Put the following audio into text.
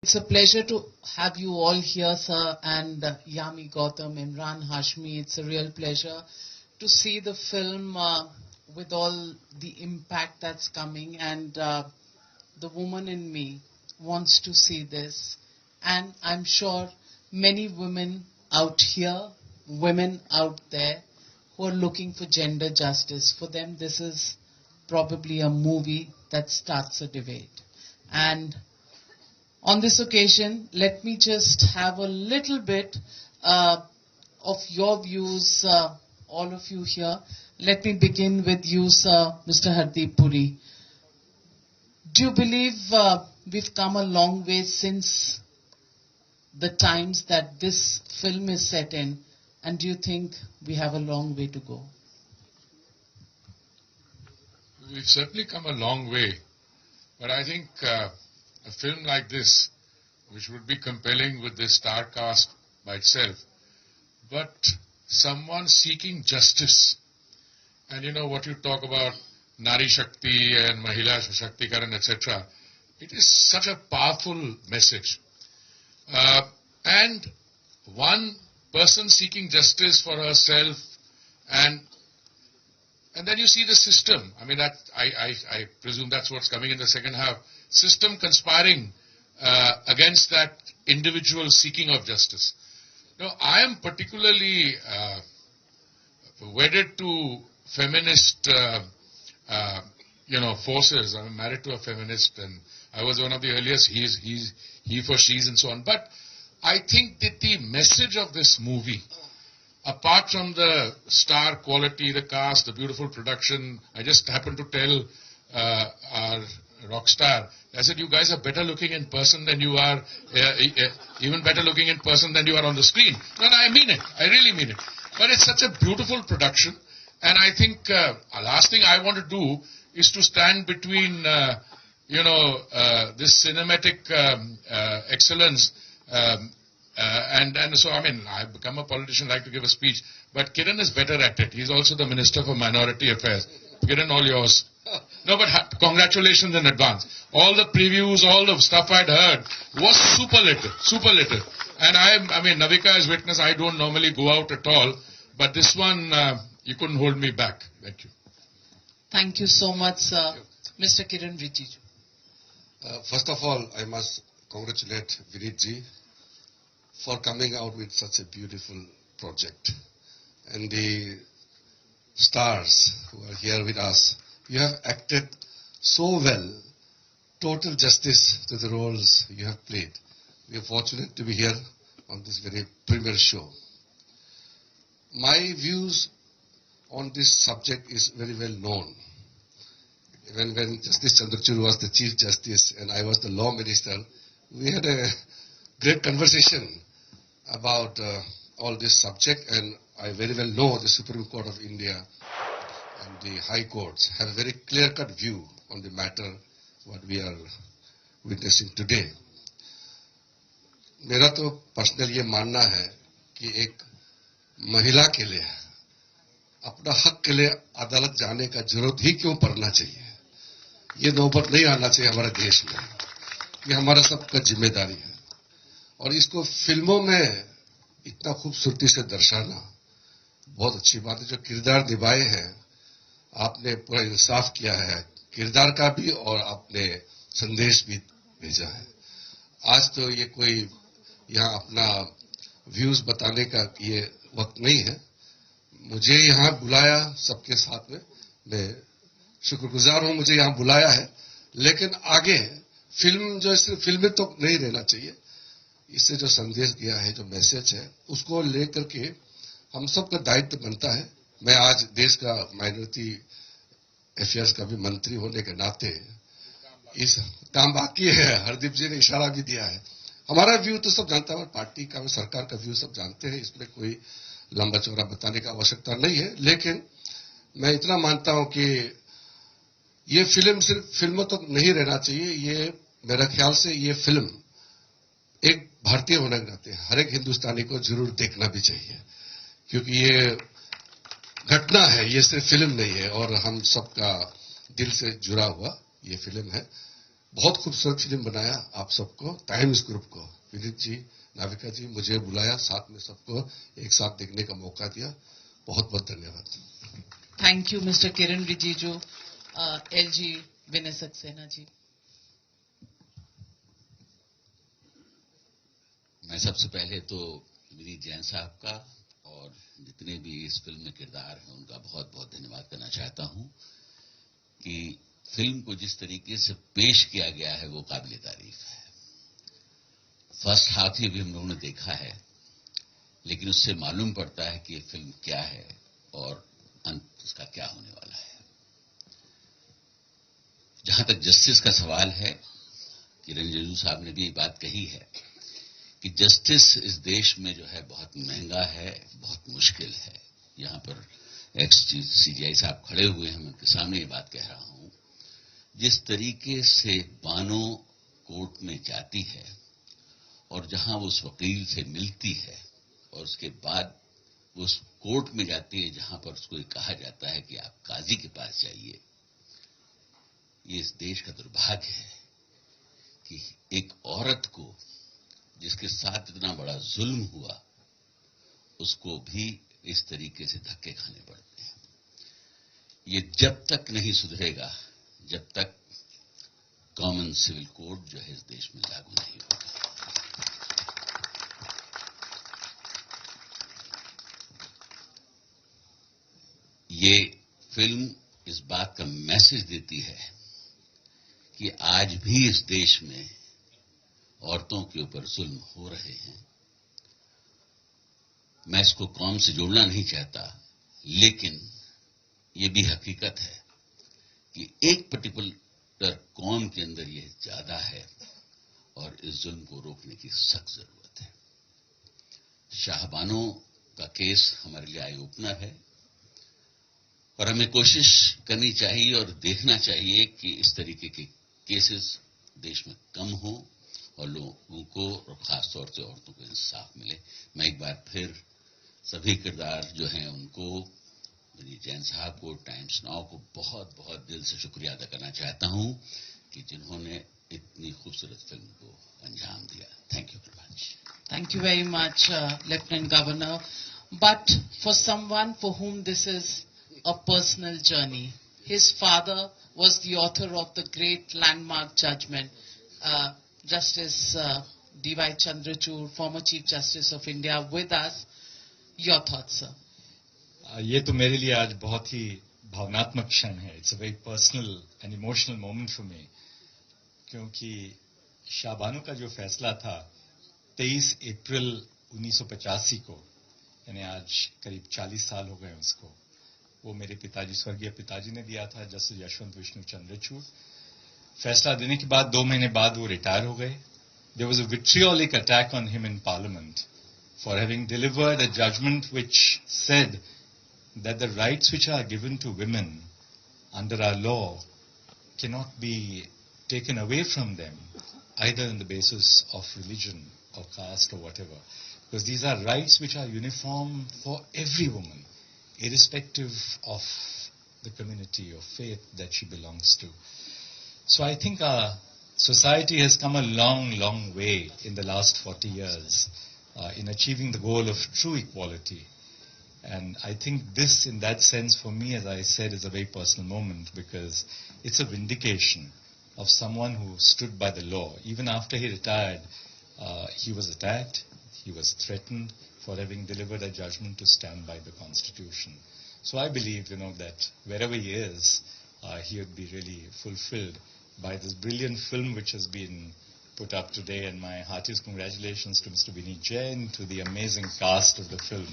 It's a pleasure to have you all here, sir, and Yami, Gautam, Emraan, Hashmi. It's a real pleasure to see the film with all the impact that's coming, and the woman in me wants to see this. And I'm sure many women out here, women out there, who are looking for gender justice, for them this is probably a movie that starts a debate. And on this occasion, let me just have a little bit of your views, all of you here. Let me begin with you, sir, Mr. Hardeep Puri. Do you believe we've come a long way since the times that this film is set in? And do you think we have a long way to go? We've certainly come a long way. But I think a film like this, which would be compelling with this star cast by itself, but someone seeking justice. And you know what you talk about, Nari Shakti and Mahila Shakti-karan, etc. It is such a powerful message. And one person seeking justice for herself, and then you see the system. I mean, that I presume that's what's coming in the second half. System conspiring against that individual seeking of justice. Now, I am particularly wedded to feminist, forces. I'm married to a feminist, and I was one of the earliest he for she's and so on. But I think that the message of this movie, apart from the star quality, the cast, the beautiful production, I just happened to tell our rock star, I said, you guys are better looking in person than you are, even better looking in person than you are on the screen. No, I mean it. I really mean it. But it's such a beautiful production. And I think last thing I want to do is to stand between, this cinematic excellence. And so, I mean, I've become a politician, like to give a speech. But Kiren is better at it. He's also the Minister for Minority Affairs. Kiren, all yours. No, but congratulations in advance. All the previews, all the stuff I'd heard was superlative. And I mean, Navika is witness, I don't normally go out at all. But this one, you couldn't hold me back. Thank you. Thank you so much, sir. Mr. Kiren Rijiju. First of all, I must congratulate Vineetji for coming out with such a beautiful project. And the stars who are here with us, you have acted so well, total justice to the roles you have played. We are fortunate to be here on this very premier show. My views on this subject is very well known. When Justice Chandrachud was the Chief Justice and I was the Law Minister, we had a great conversation about all this subject, and I very well know the Supreme Court of India and the High Courts have a very clear-cut view on the matter what we are witnessing today. मेरा तो personal ये मानना है कि एक महिला के लिए अपना हक के लिए अदालत जाने का जरूरत ही क्यों पड़ना चाहिए. ये नौबत नहीं आना चाहिए हमारे देश में. ये हमारा सबका जिम्मेदारी है. और इसको फिल्मों में इतना खूबसूरती से दर्शाना बहुत अच्छी बात है. जो किरदार निभाए हैं, आपने पूरा इंसाफ किया है किरदार का भी और आपने संदेश भी भेजा है. आज तो ये कोई यहाँ अपना व्यूज बताने का ये वक्त नहीं है. मुझे यहाँ बुलाया सबके साथ में, मैं शुक्रगुजार हूँ मुझे यहाँ बुलाया है. लेकिन आगे फिल्म जो सिर्फ फिल्म में तो नहीं रहना चाहिए. इससे जो संदेश दिया है, जो मैसेज है, उसको लेकर के हम सबका दायित्व बनता है. मैं आज देश का माइनॉरिटी अफेयर्स का भी मंत्री होने के नाते इस काम बाकी है. हरदीप जी ने इशारा भी दिया है. हमारा व्यू तो सब जानता है, पार्टी का, सरकार का व्यू सब जानते हैं. इसमें कोई लंबा चौड़ा बताने का आवश्यकता नहीं है. लेकिन मैं इतना मानता हूं कि ये फिल्म सिर्फ फिल्मों तक नहीं रहना चाहिए. ये मेरा ख्याल से ये फिल्म एक भारतीय होने के नाते हर एक हिंदुस्तानी को जरूर देखना भी चाहिए, क्योंकि ये घटना है, ये सिर्फ फिल्म नहीं है और हम सबका दिल से जुड़ा हुआ ये फिल्म है. बहुत खूबसूरत फिल्म बनाया आप सबको, टाइम्स ग्रुप को, विनीत जी, नाविका जी, मुझे बुलाया, साथ में सबको एक साथ देखने का मौका दिया. बहुत बहुत धन्यवाद. Thank you mister Kiran Rijiju. LG VK Saxena ji. मैं सबसे पहले तो विनीत जैन साहब का और जितने भी इस फिल्म में किरदार हैं उनका बहुत बहुत धन्यवाद करना चाहता हूं कि फिल्म को जिस तरीके से पेश किया गया है वो काबिल तारीफ है. फर्स्ट हाफ ही भी हम लोगों ने देखा है, लेकिन उससे मालूम पड़ता है कि ये फिल्म क्या है और अंत उसका क्या होने वाला है. जहां तक जस्टिस का सवाल है, किरण रिजिजू साहब ने भी ये बात कही है कि जस्टिस इस देश में जो है बहुत महंगा है, बहुत मुश्किल है. यहां पर एक्स CJI साहब खड़े हुए हैं, मैं उनके सामने ये बात कह रहा हूं. जिस तरीके से बानो कोर्ट में जाती है और जहां वो उस वकील से मिलती है और उसके बाद वो उस कोर्ट में जाती है जहां पर उसको कहा जाता है कि आप काजी के पास जाइए. ये इस देश का दुर्भाग्य है कि एक औरत को जिसके साथ इतना बड़ा जुल्म हुआ उसको भी इस तरीके से धक्के खाने पड़ते हैं. ये जब तक नहीं सुधरेगा जब तक कॉमन सिविल कोड जो है इस देश में लागू नहीं होगा. ये फिल्म इस बात का मैसेज देती है कि आज भी इस देश में औरतों के ऊपर जुल्म हो रहे हैं. मैं इसको कौम से जोड़ना नहीं चाहता, लेकिन ये भी हकीकत है कि एक पर्टिकुलर कौम के अंदर ये ज्यादा है और इस जुल्म को रोकने की सख्त जरूरत है. शाहबानों का केस हमारे लिए आई ओपनर है और हमें कोशिश करनी चाहिए और देखना चाहिए कि इस तरीके के केसेस देश में कम हो और लोगों को और खासतौर से औरतों को इंसाफ मिले. मैं एक बार फिर सभी किरदार जो हैं उनको, विनीत जैन साहब को, टाइम्स नाउ को बहुत बहुत दिल से शुक्रिया अदा करना चाहता हूं कि जिन्होंने इतनी खूबसूरत फिल्म को अंजाम दिया. Thank you very much. Thank you very much, Lieutenant Governor. But for someone for whom this is a personal journey, his father was the author of the great landmark judgment. Justice D.Y. Chandrachud, former Chief Justice of India, with us. Your thoughts, sir? ये तो मेरे लिए आज बहुत ही भावनात्मक क्षण है. It's a very personal and emotional moment for me, क्योंकि शाहबानो का जो फैसला था 23 अप्रैल 1985 को, यानी आज करीब 40 साल हो गए उसको, वो मेरे पिताजी, स्वर्गीय पिताजी ने दिया था, जस्टिस यशवंत विष्णु चंद्रचूड़. फैसला देने के बाद 2 महीने बाद वो रिटायर हो गए. There was a vitriolic attack on him in parliament for having delivered a judgment which said that the rights which are given to women under our law cannot be taken away from them, either on the basis of religion or caste or whatever, because these are rights which are uniform for every woman, irrespective of the community or faith that she belongs to. So I think our society has come a long, long way in the last 40 years in achieving the goal of true equality. And I think this, in that sense, for me, as I said, is a very personal moment, because it's a vindication of someone who stood by the law. Even after he retired, he was attacked, he was threatened for having delivered a judgment to stand by the Constitution. So I believe, that wherever he is, he would be really fulfilled by this brilliant film which has been put up today, and my heartiest congratulations to Mr. Vineet Jain, to the amazing cast of the film.